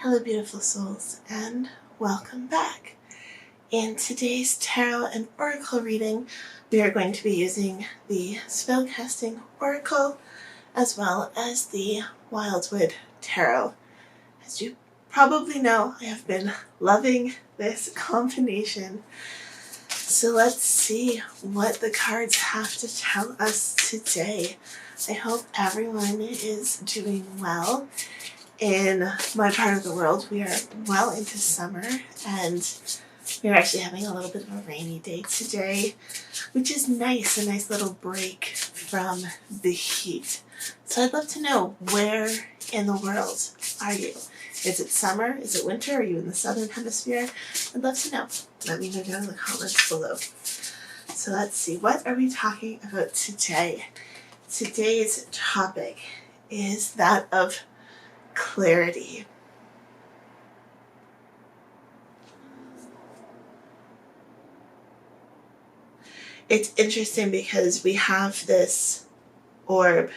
Hello, beautiful souls, and welcome back. In today's tarot and oracle reading, we are going to be using the Spellcasting Oracle as well as the Wildwood Tarot. As you probably know, I have been loving this combination. So let's see what the cards have to tell us today. I hope everyone is doing well. In my part of the world, we are well into summer, and we're actually having a little bit of a rainy day today, which is nice, a nice little break from the heat. So I'd love to know, where in the world are you? Is it summer? Is it winter? Are you in the southern hemisphere? I'd love to know. Let me know down in the comments below. So let's see, what are we talking about today? Today's topic is that of clarity. It's interesting because we have this orb.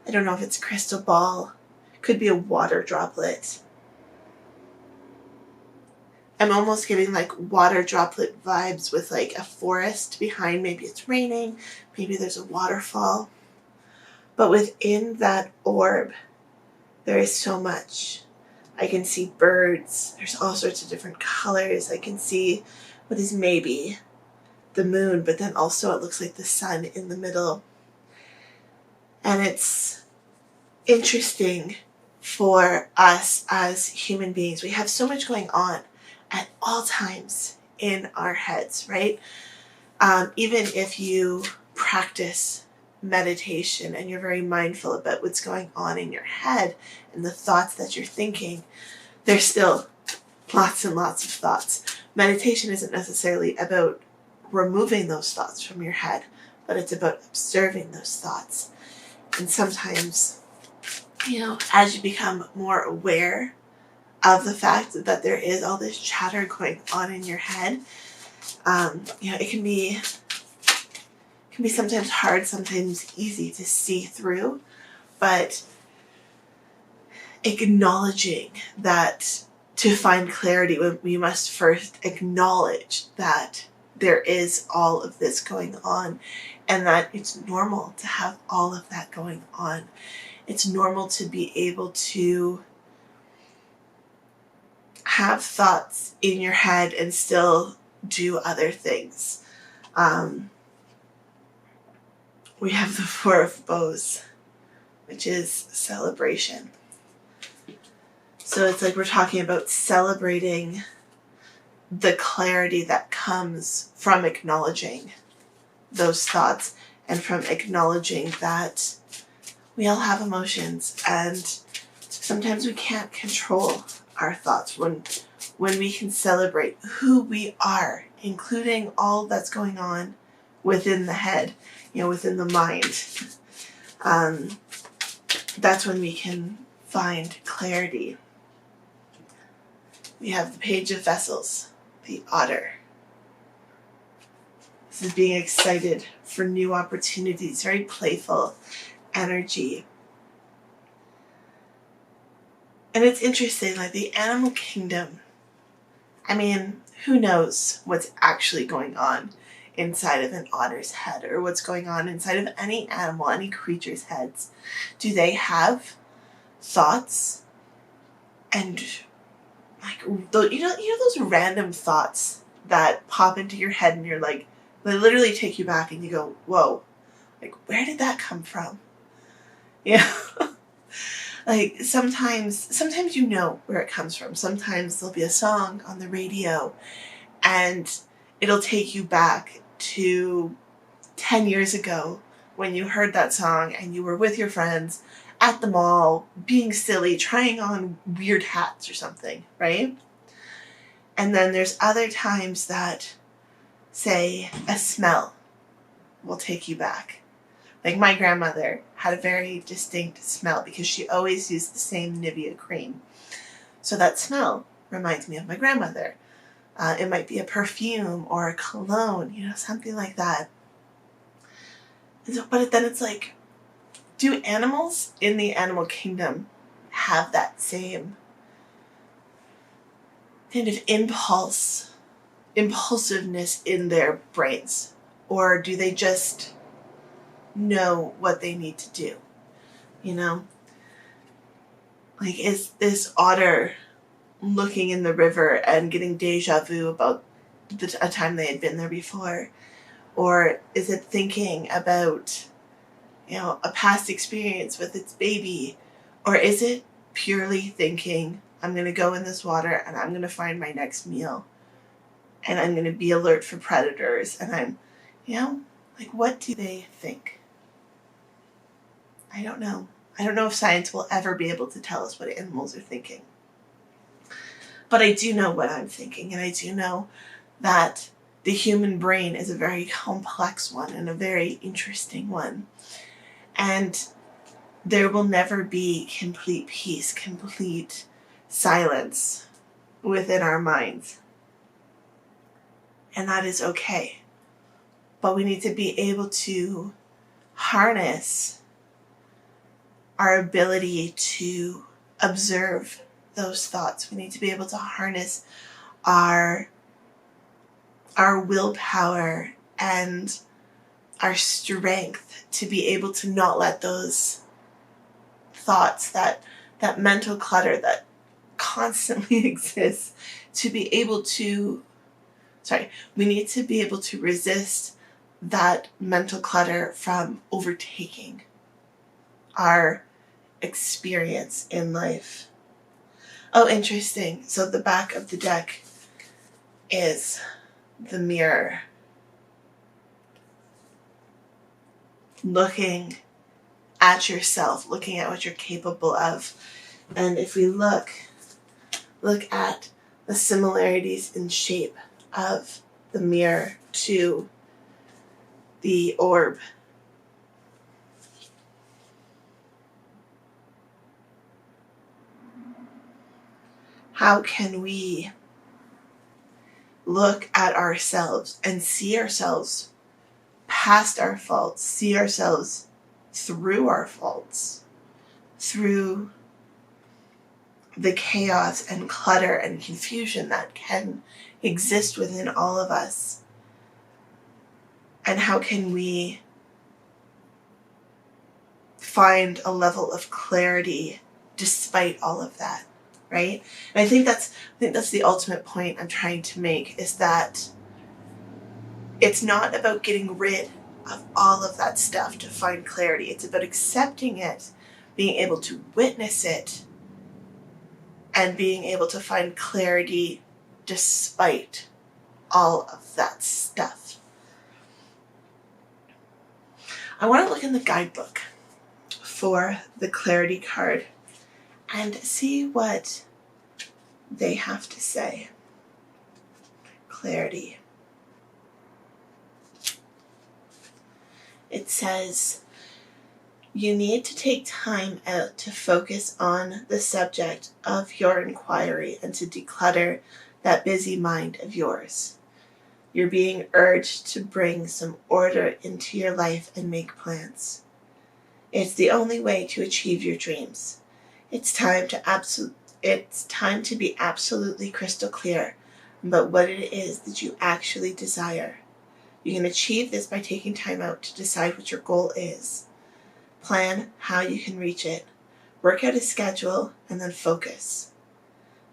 I don't know if it's a crystal ball. It could be a water droplet. I'm almost getting like water droplet vibes with like a forest behind. Maybe it's raining. Maybe there's a waterfall. But within that orb, there is so much. I can see birds. There's all sorts of different colors. I can see what is maybe the moon, but then also it looks like the sun in the middle. And it's interesting for us as human beings. We have so much going on at all times in our heads, right? Even if you practice meditation and you're very mindful about what's going on in your head and the thoughts that you're thinking, there's still lots and lots of thoughts. Meditation isn't necessarily about removing those thoughts from your head, but it's about observing those thoughts. And sometimes, as you become more aware of the fact that there is all this chatter going on in your head, it can be sometimes hard, sometimes easy to see through, but acknowledging that, to find clarity, we must first acknowledge that there is all of this going on and that it's normal to have all of that going on. It's normal to be able to have thoughts in your head and still do other things. We have the Four of Bows, which is celebration. So it's like we're talking about celebrating the clarity that comes from acknowledging those thoughts and from acknowledging that we all have emotions, and sometimes we can't control our thoughts. When we can celebrate who we are, including all that's going on within the head, within the mind, that's when we can find clarity. We have the Page of Vessels, the Otter. This is being excited for new opportunities, very playful energy. And it's interesting, like the animal kingdom, who knows what's actually going on inside of an otter's head, or what's going on inside of any animal, any creature's heads. Do they have thoughts? And those random thoughts that pop into your head and you're like, they literally take you back and you go, whoa, like, where did that come from? Like sometimes you know where it comes from. Sometimes there'll be a song on the radio and it'll take you back to 10 years ago when you heard that song and you were with your friends at the mall, being silly, trying on weird hats or something, right? And then there's other times that, say, a smell will take you back. Like my grandmother had a very distinct smell because she always used the same Nivea cream. So that smell reminds me of my grandmother. It might be a perfume or a cologne, something like that. But then it's like, do animals in the animal kingdom have that same kind of impulsiveness in their brains? Or do they just know what they need to do? You know? Like, is this otter looking in the river and getting deja vu about a time they had been there before? Or is it thinking about, a past experience with its baby? Or is it purely thinking, I'm going to go in this water and I'm going to find my next meal and I'm going to be alert for predators and I'm, like, what do they think? I don't know. I don't know if science will ever be able to tell us what animals are thinking. But I do know what I'm thinking, and I do know that the human brain is a very complex one and a very interesting one. And there will never be complete peace, complete silence within our minds. And that is okay. But we need to be able to harness our ability to observe those thoughts. We need to be able to harness our willpower and our strength to be able to not let those thoughts, that mental clutter that constantly exists, to be able to, we need to be able to resist that mental clutter from overtaking our experience in life. Oh, interesting. So the back of the deck is the mirror. Looking at yourself, looking at what you're capable of. And if we look at the similarities in shape of the mirror to the orb, how can we look at ourselves and see ourselves past our faults, see ourselves through our faults, through the chaos and clutter and confusion that can exist within all of us? And how can we find a level of clarity despite all of that? Right? And I think that's the ultimate point I'm trying to make, is that it's not about getting rid of all of that stuff to find clarity. It's about accepting it, being able to witness it, and being able to find clarity despite all of that stuff. I want to look in the guidebook for the clarity card and see what they have to say. Clarity. It says, you need to take time out to focus on the subject of your inquiry and to declutter that busy mind of yours. You're being urged to bring some order into your life and make plans. It's the only way to achieve your dreams. It's time to be absolutely crystal clear about what it is that you actually desire. You can achieve this by taking time out to decide what your goal is. Plan how you can reach it. Work out a schedule and then focus.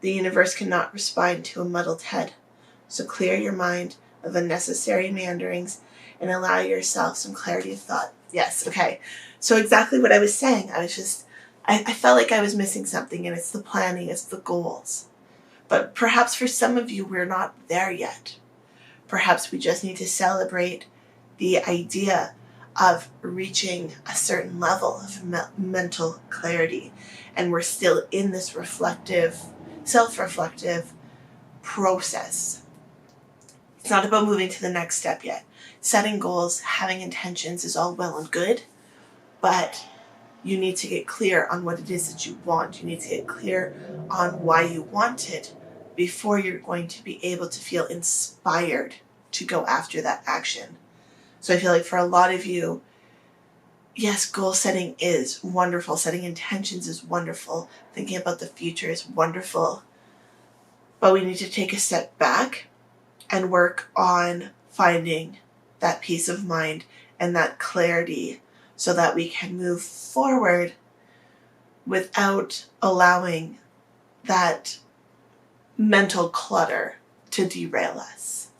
The universe cannot respond to a muddled head, so clear your mind of unnecessary meanderings and allow yourself some clarity of thought. Yes, okay. So exactly what I was saying. I felt like I was missing something, and it's the planning, it's the goals. But perhaps for some of you, we're not there yet. Perhaps we just need to celebrate the idea of reaching a certain level of mental clarity. And we're still in this self-reflective process. It's not about moving to the next step yet. Setting goals, having intentions is all well and good, but you need to get clear on what it is that you want. You need to get clear on why you want it before you're going to be able to feel inspired to go after that action. So I feel like for a lot of you, yes, goal setting is wonderful. Setting intentions is wonderful. Thinking about the future is wonderful. but we need to take a step back and work on finding that peace of mind and that clarity so that we can move forward without allowing that mental clutter to derail us.